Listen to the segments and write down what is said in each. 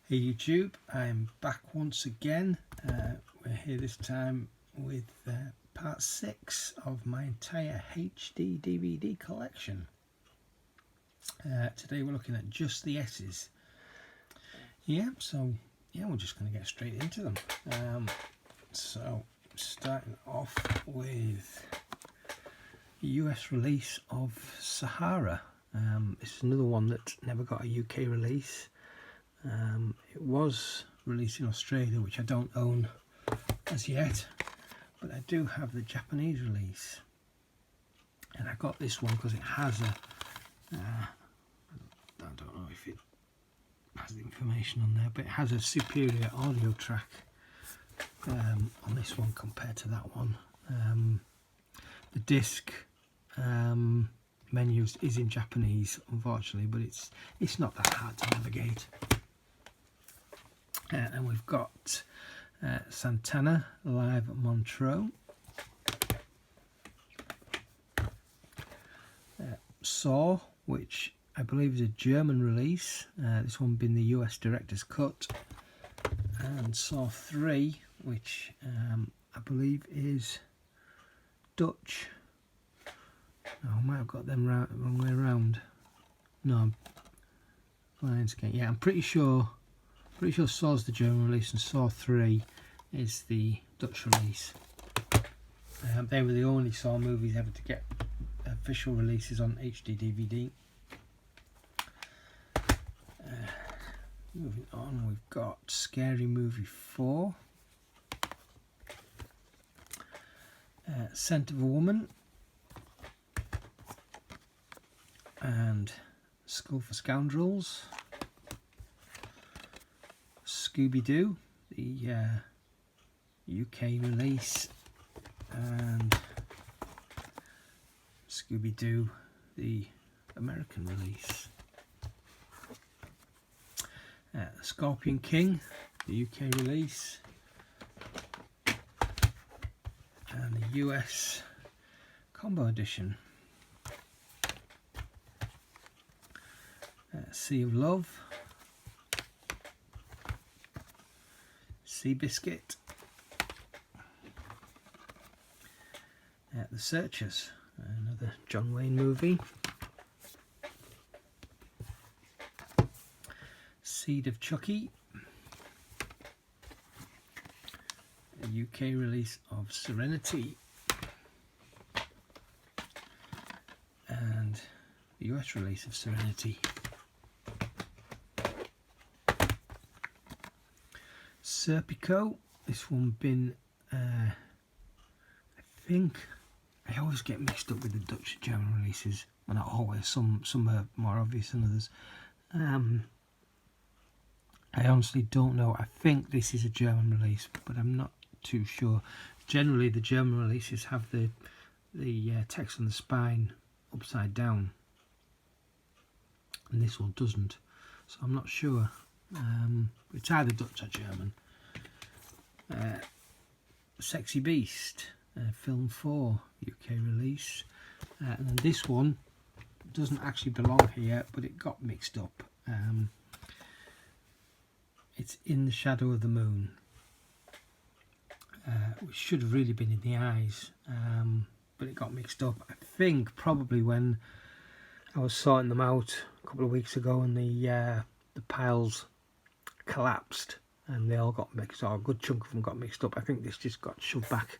Hey YouTube, I'm back once again. We're here this time with part 6 of my entire HD DVD collection. Today we're looking at just the S's. We're just going to get straight into them. So starting off with the US release of Sahara. This is another one that never got a UK release. It was released in Australia, which I don't own as yet, but I do have the Japanese release, and I got this one because it has a I don't know if it has the information on there, but it has a superior audio track on this one compared to that one. The disc menu is in Japanese, unfortunately, but it's not that hard to navigate. And we've got Santana Live at Montreux, Saw, which I believe is a German release, this one being the US Director's Cut, and Saw 3, which I believe is Dutch. Oh, I might have got them wrong way around. No, Lionsgate. Yeah, I'm pretty sure Saw's the German release and Saw 3 is the Dutch release. They were the only Saw movies ever to get official releases on HD DVD. Moving on, we've got Scary Movie 4, Scent of a Woman, and School for Scoundrels, Scooby-Doo, the UK release, and Scooby-Doo, the American release. The Scorpion King, the UK release, and the US combo edition. Sea of Love, Seabiscuit, The Searchers, another John Wayne movie, Seed of Chucky, a UK release of Serenity, and the US release of Serenity. Serpico, this one been, I think, I always get mixed up with the Dutch and German releases, well, not always, some are more obvious than others. I honestly don't know. I think this is a German release, but I'm not too sure. Generally the German releases have the text on the spine upside down, and this one doesn't, so I'm not sure. It's either Dutch or German. Sexy Beast, film 4, UK release, and then this one doesn't actually belong here, but it got mixed up. It's In the Shadow of the Moon, which should have really been In the Eyes, but it got mixed up. I think probably when I was sorting them out a couple of weeks ago, and the piles collapsed and they all got mixed up. A good chunk of them got mixed up. I think this just got shoved back.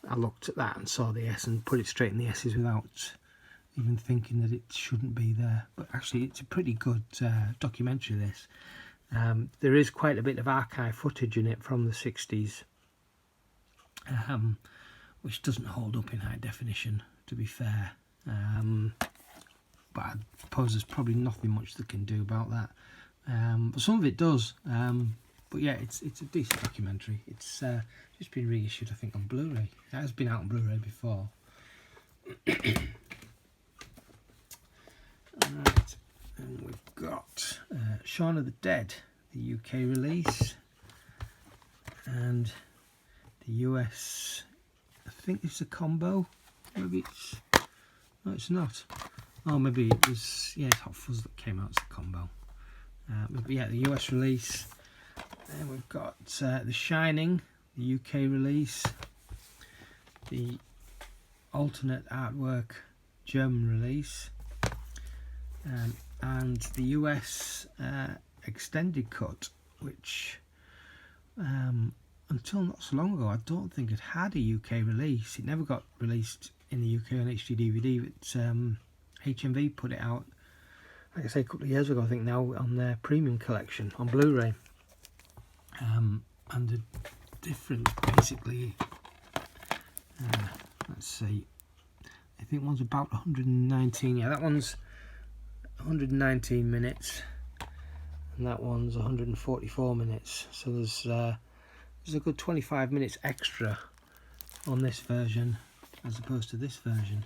I looked at that and saw the S and put it straight in the S's without even thinking that it shouldn't be there. But actually it's a pretty good documentary, this. There is quite a bit of archive footage in it from the 60s, which doesn't hold up in high definition, to be fair. But I suppose there's probably nothing much they can do about that. But some of it does. But yeah, it's a decent documentary. It's just been reissued, I think, on Blu-ray. It has been out on Blu-ray before. Alright, and we've got Shaun of the Dead, the UK release, and the US, I think it's a combo. Maybe it's, no, it's not. Oh, maybe it was, yeah, it's Hot Fuzz that came out as a combo. yeah, the US release. And we've got The Shining, the UK release, the alternate artwork German release, and the US extended cut, which until not so long ago I don't think it had a UK release. It never got released in the UK on HD DVD, but HMV put it out, like I say, a couple of years ago, I think now, on their premium collection on Blu-ray. And a different, basically, let's see, I think one's about 119, yeah, that one's 119 minutes, and that one's 144 minutes, so there's a good 25 minutes extra on this version as opposed to this version.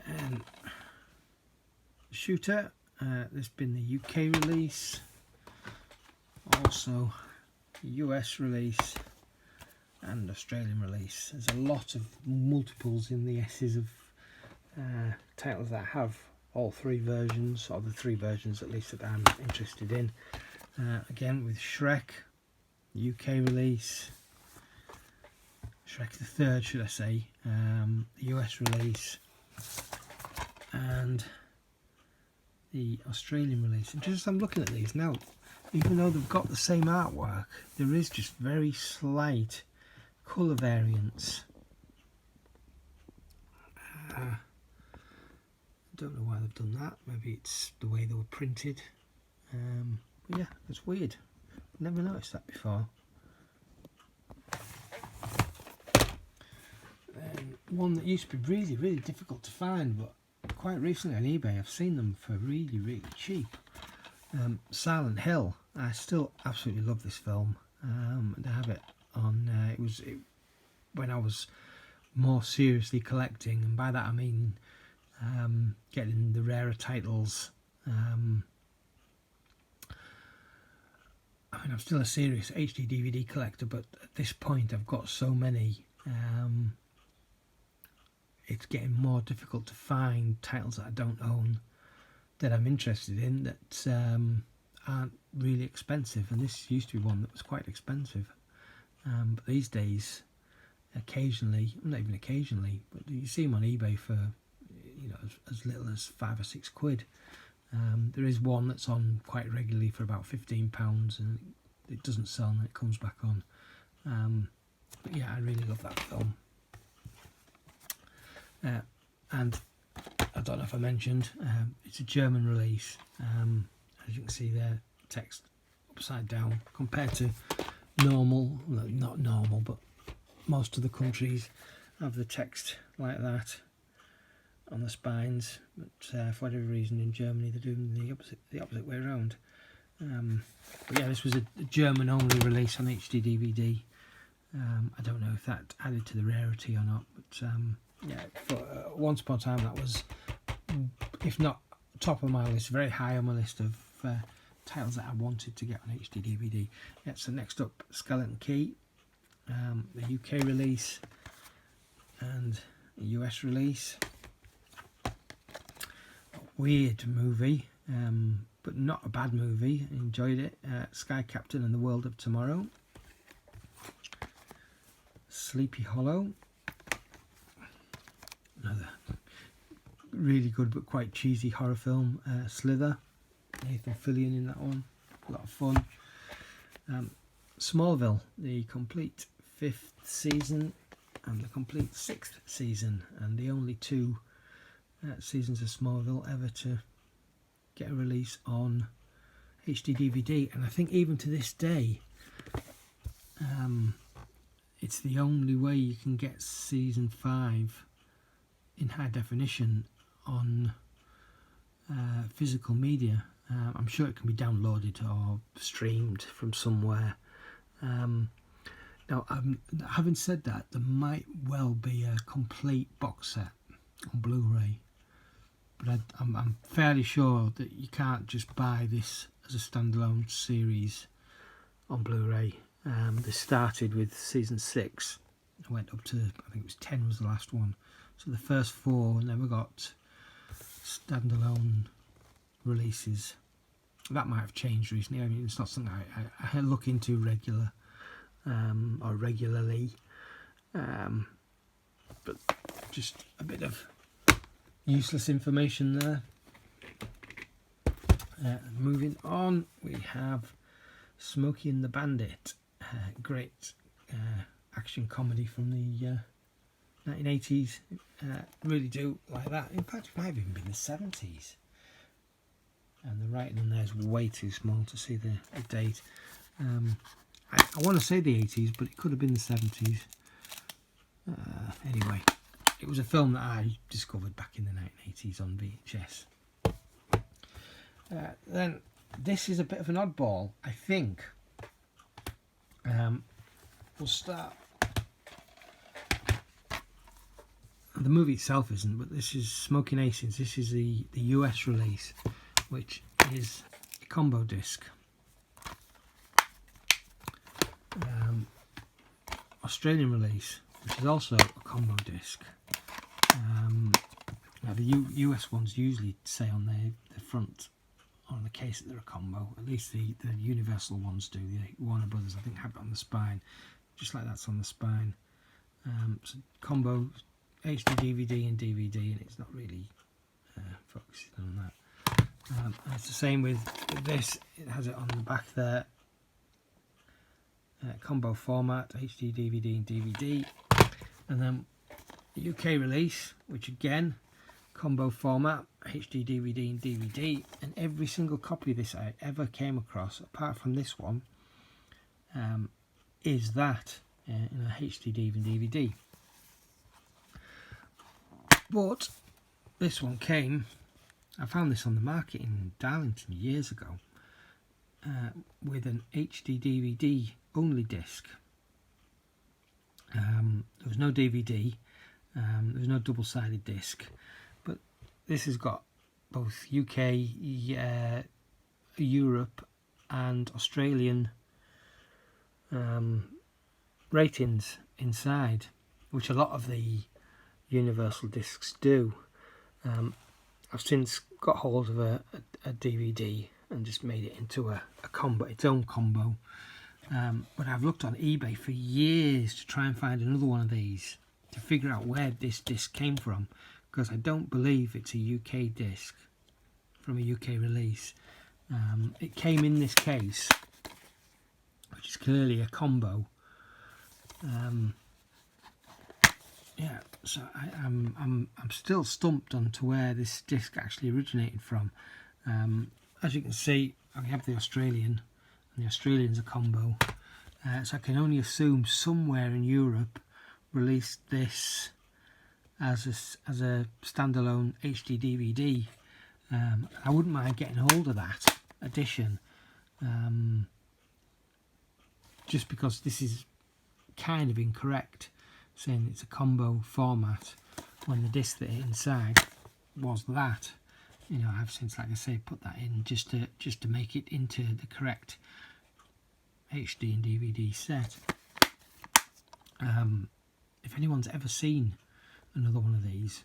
And Shooter, this been the UK release, also US release and Australian release. There's a lot of multiples in the S's of titles that have all three versions, or the three versions at least that I'm interested in. Again with Shrek, UK release, Shrek the Third should I say, the US release, and the Australian release. And just I'm looking at these now, even though they've got the same artwork, there is just very slight colour variance. I don't know why they've done that. Maybe it's the way they were printed. But yeah, it's weird. I've never noticed that before. One that used to be really, really difficult to find, but quite recently on eBay I've seen them for really, really cheap. Silent Hill. I still absolutely love this film. I have it on. When I was more seriously collecting, and by that I mean getting the rarer titles. I mean, I'm still a serious HD DVD collector, but at this point I've got so many. It's getting more difficult to find titles that I don't own that I'm interested in that aren't really expensive, and this used to be one that was quite expensive, but these days occasionally, not even occasionally, but you see them on eBay for, you know, as little as £5 or £6. There is one that's on quite regularly for about £15, and it doesn't sell and it comes back on. But yeah, I really love that film. And I don't know if I mentioned, it's a German release. As you can see there, text upside down compared to normal, well, not normal, but most of the countries have the text like that on the spines, but for whatever reason in Germany they're doing the opposite way around. But yeah, this was a German only release on HD DVD. I don't know if that added to the rarity or not, but yeah, for once upon a time that was, if not top of my list, very high on my list of titles that I wanted to get on HD DVD. Yeah, so next up, Skeleton Key, the UK release and the US release. A weird movie, but not a bad movie. I enjoyed it. Sky Captain and the World of Tomorrow. Sleepy Hollow. Another really good but quite cheesy horror film. Slither. Nathan Fillion in that one. A lot of fun. Smallville, the complete 5th season and the complete 6th season, and the only 2 seasons of Smallville ever to get a release on HD DVD. And I think even to this day, it's the only way you can get season 5 in high definition on physical media. I'm sure it can be downloaded or streamed from somewhere. Now, having said that, there might well be a complete box set on Blu-ray, but I'm fairly sure that you can't just buy this as a standalone series on Blu-ray. This started with season 6, went up to, I think it was 10 was the last one. So the first 4 never got standalone releases. That might have changed recently. I mean, it's not something I look into regularly, but just a bit of useless information there. Moving on, we have Smokey and the Bandit, great action comedy from the 1980s. Really do like that. In fact, it might have even been the 70s. And the writing on there is way too small to see the date. I want to say the 80s, but it could have been the 70s. Anyway, it was a film that I discovered back in the 1980s on VHS. Then this is a bit of an oddball, I think. We'll start. The movie itself isn't, but this is Smoking Aces. This is the US release, which is a combo disc. Australian release, which is also a combo disc. Now the US ones usually say on the front on the case that they're a combo. At least the Universal ones do. The Warner Brothers, I think, have it on the spine, just like that's on the spine. So combo HD DVD and DVD, and it's not really focusing on that. And it's the same with this. It has it on the back there. Combo format, HD DVD and DVD, and then the UK release, which again, combo format, HD DVD and DVD, and every single copy of this I ever came across, apart from this one, is that in a HD and DVD. But this one came, I found this on the market in Darlington years ago, with an HD DVD only disc. There was no DVD, there was no double-sided disc, but this has got both UK, Europe and Australian ratings inside, which a lot of the Universal discs do. I've since got hold of a DVD and just made it into a combo, its own combo. But I've looked on eBay for years to try and find another one of these to figure out where this disc came from, because I don't believe it's a UK disc from a UK release. It came in this case, which is clearly a combo. Yeah, so I'm still stumped on to where this disc actually originated from. As you can see, I have the Australian, and the Australian's a combo. So I can only assume somewhere in Europe released this as a standalone HD DVD. I wouldn't mind getting hold of that edition, just because this is kind of incorrect, saying it's a combo format when the disc that it inside was that. You know, I've since, like I say, put that in just to make it into the correct HD and DVD set. If anyone's ever seen another one of these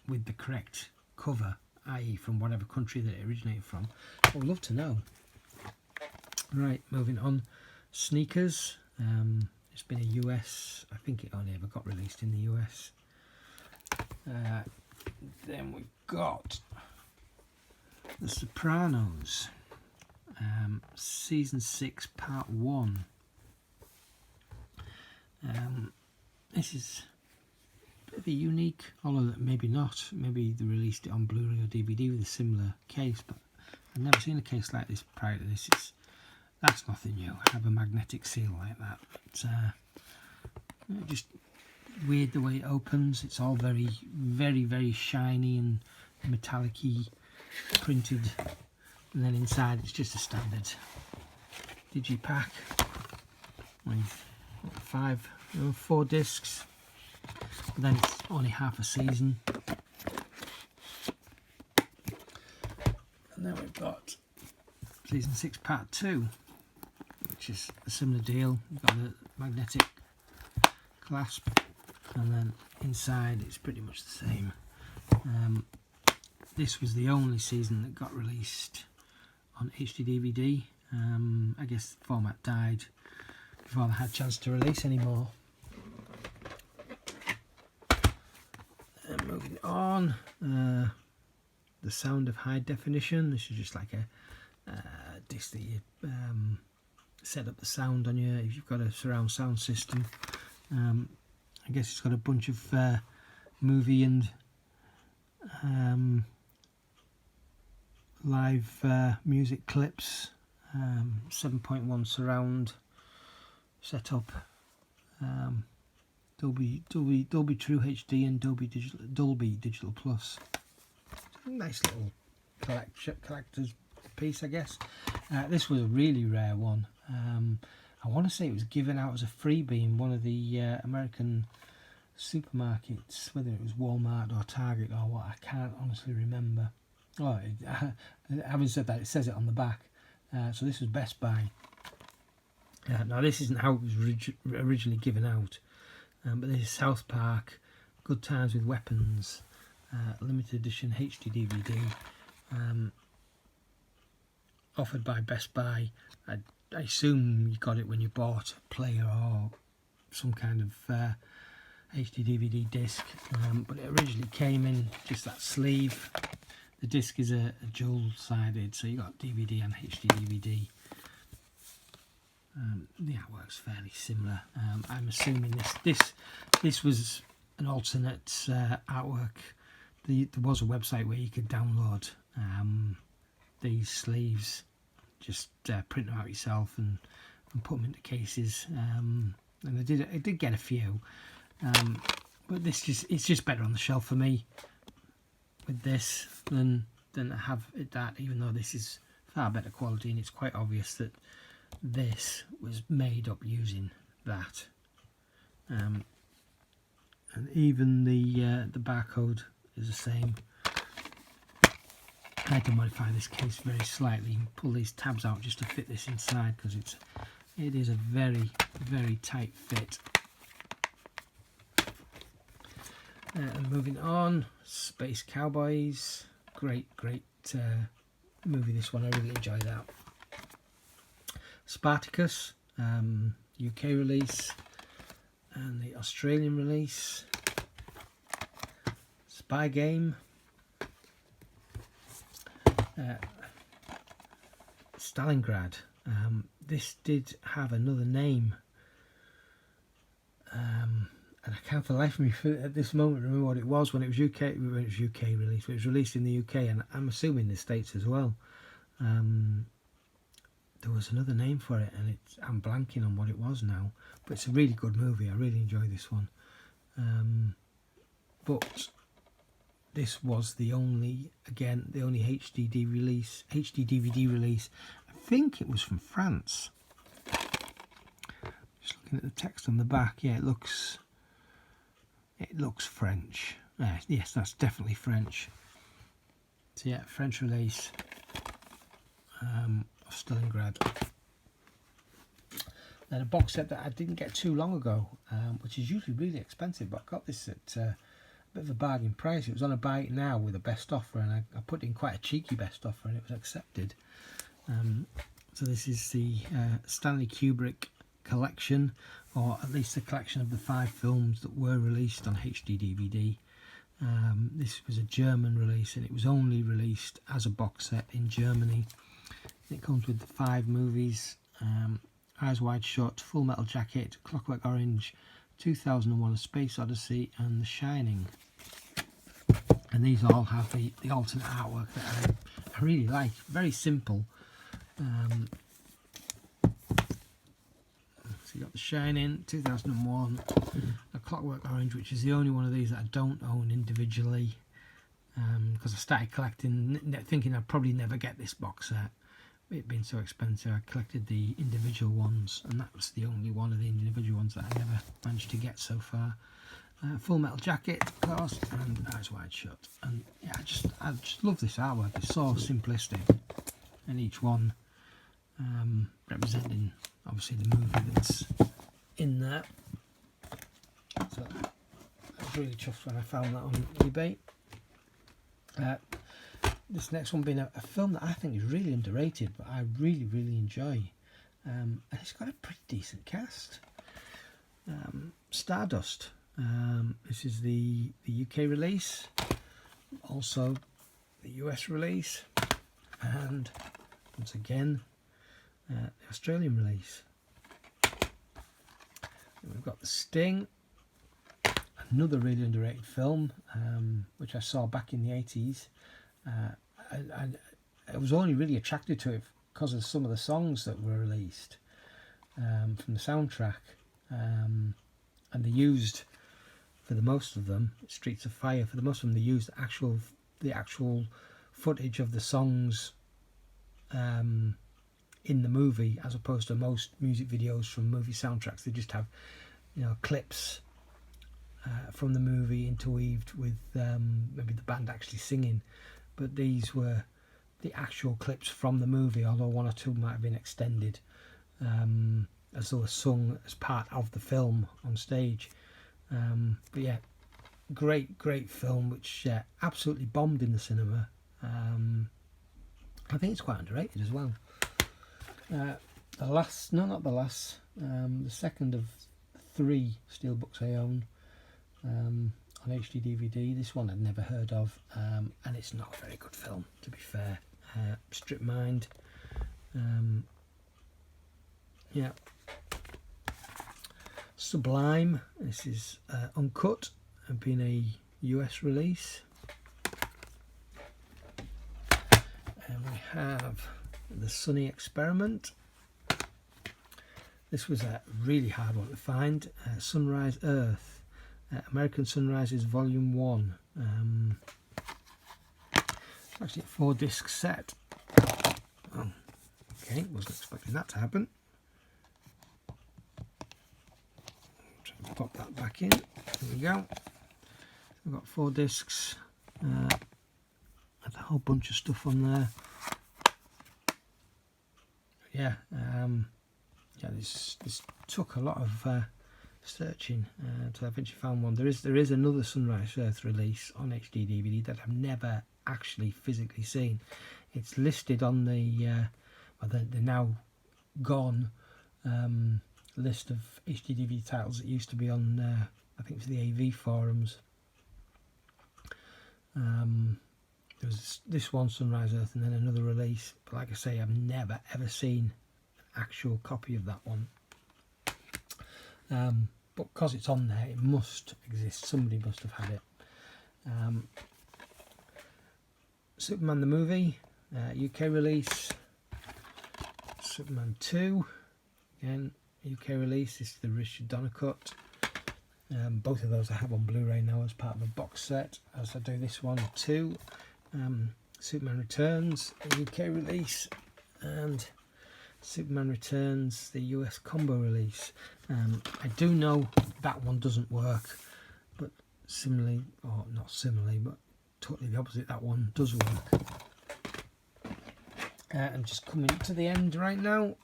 with the correct cover, i.e. from whatever country that it originated from, I would love to know. Right, moving on. Sneakers. It's been a US, I think it only ever got released in the US. Then we've got The Sopranos, Season 6, Part 1. This is a bit of a unique, although maybe not. Maybe they released it on Blu-ray or DVD with a similar case, but I've never seen a case like this prior to this. That's nothing new. I have a magnetic seal like that. But, just weird the way it opens. It's all very, very, very shiny and metallic-y printed. And then inside it's just a standard digipack with 4 discs. But then it's only half a season. And then we've got Season 6 Part 2, which is a similar deal. You've got the magnetic clasp, and then inside it's pretty much the same. This was the only season that got released on HD DVD. I guess the format died before they had a chance to release any more. Moving on, The Sound of High Definition. This is just like a disc that you set up the sound on your, if you've got a surround sound system. I guess it's got a bunch of movie and live music clips, 7.1 surround setup, Dolby True HD and Dolby Digital Plus. Nice little collector's piece, I guess. This was a really rare one. I want to say it was given out as a freebie in one of the American supermarkets, whether it was Walmart or Target or what, I can't honestly remember. Oh, having said that, it says it on the back. So this was Best Buy. Now this isn't how it was originally given out, but this is South Park, Good Times with Weapons, limited edition HD DVD, offered by Best Buy. I assume you got it when you bought a player or some kind of HD DVD disc, but it originally came in just that sleeve. The disc is a dual-sided, so you got DVD and HD DVD. The artwork's fairly similar. I'm assuming this was an alternate artwork. There was a website where you could download these sleeves, just print them out yourself and put them into cases. And I did get a few, but it's just better on the shelf for me with this than to have it that, even though this is far better quality, and it's quite obvious that this was made up using that. And even the barcode is the same. I had to modify this case very slightly and pull these tabs out just to fit this inside, because it is a very, very tight fit. And moving on, Space Cowboys. Great movie, this one. I really enjoyed that. Spartacus, UK release, and the Australian release. Spy Game. Stalingrad. This did have another name, and I can't for the life of me at this moment remember what it was when it was UK released. It was released in the UK, and I'm assuming the States as well. There was another name for it, and I'm blanking on what it was now. But it's a really good movie. I really enjoy this one. But this was the only HD DVD release. I think it was from France. Just looking at the text on the back, yeah, it looks French. Yes, that's definitely French. So yeah, French release of Stalingrad. Then a box set that I didn't get too long ago, which is usually really expensive, but I got this at a bit of a bargain price. It was on a buy it now with a best offer, and I put in quite a cheeky best offer, and it was accepted. So this is the Stanley Kubrick collection, or at least the collection of the 5 films that were released on HD DVD. This was a German release, and it was only released as a box set in Germany. It comes with the 5 movies: Eyes Wide Shut, Full Metal Jacket, Clockwork Orange, 2001: A Space Odyssey, and The Shining. And these all have the alternate artwork that I really like. Very simple. So you got The Shining, 2001, A Clockwork Orange, which is the only one of these that I don't own individually, because I started collecting, thinking I'd probably never get this box set. It being so expensive, I collected the individual ones, and that was the only one of the individual ones that I never managed to get so far. Full Metal Jacket, of course, and Eyes Wide Shut. And yeah, I just love this artwork. It's so simplistic, and each one representing obviously the movie that's in there. So I was really chuffed when I found that on eBay. This next one being a film that I think is really underrated, but I really, really enjoy. And it's got a pretty decent cast. Stardust. This is the UK release, also the US release, and once again the Australian release. And we've got The Sting, another really underrated film, which I saw back in the 80s. I was only really attracted to it because of some of the songs that were released from the soundtrack, and they used, for the most of them, Streets of Fire, for the most of them they used the actual footage of the songs in the movie, as opposed to most music videos from movie soundtracks. They just have, clips from the movie interweaved with maybe the band actually singing, but these were the actual clips from the movie, although one or two might have been extended as they were sung as part of the film on stage. But yeah, great film, which absolutely bombed in the cinema. I think it's quite underrated as well. The second of 3 steelbooks I own on HD DVD. This one I'd never heard of, and it's not a very good film, to be fair. Strip Mind. Yeah. Sublime. This is uncut and being a US release. And we have The Sunny Experiment. This was a really hard one to find. Sunrise Earth. American Sunrises Volume 1. It's actually a 4-disc set. Oh, okay, wasn't expecting that to happen. Try to pop that back in. There we go. We've got 4 discs. Had a whole bunch of stuff on there. Yeah, this took a lot of searching until I eventually found one. There is another Sunrise Earth release on HD DVD that I've never actually physically seen. It's listed on the now gone list of HD DVD titles that used to be on I think it was the AV forums. There was this one, Sunrise Earth, and then another release, but like I say, I've never ever seen an actual copy of that one. But because it's on there, it must exist. Somebody must have had it. Superman the movie, UK release. Superman 2, again UK release. This is the Richard Donner cut. Both of those I have on Blu-ray now as part of a box set, as I do this one too. Superman Returns, UK release, and Superman Returns, the US combo release. I do know that one doesn't work, but similarly, or not similarly, but totally the opposite, that one does work. And just coming to the end right now,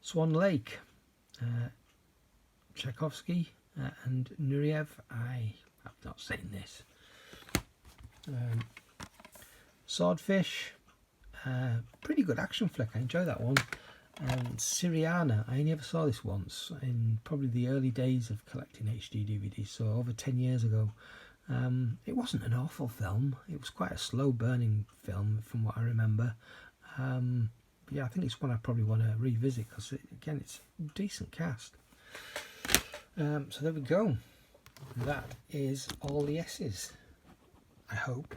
Swan Lake, Tchaikovsky and Nureyev. I have not seen this. Swordfish, pretty good action flick, I enjoy that one. And Syriana, I only ever saw this once in probably the early days of collecting HD DVDs, so over 10 years ago. It wasn't an awful film, it was quite a slow burning film from what I remember. But yeah, I think it's one I probably want to revisit because again, it's a decent cast. So there we go. That is all the S's, I hope,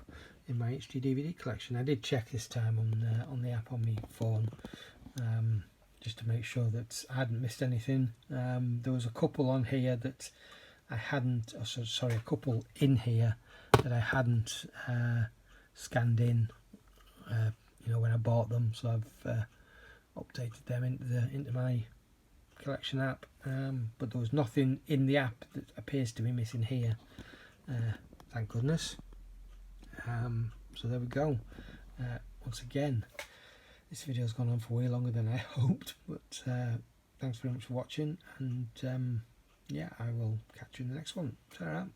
in my HD DVD collection. I did check this time on the app on my phone, just to make sure that I hadn't missed anything. There was a couple on here that I hadn't, sorry, a couple in here that I hadn't scanned in, when I bought them. So I've updated them into my collection app. But there was nothing in the app that appears to be missing here. Thank goodness. So there we go. Once again, this video has gone on for way longer than I hoped, but thanks very much for watching, and yeah, I will catch you in the next one. Ta-ra.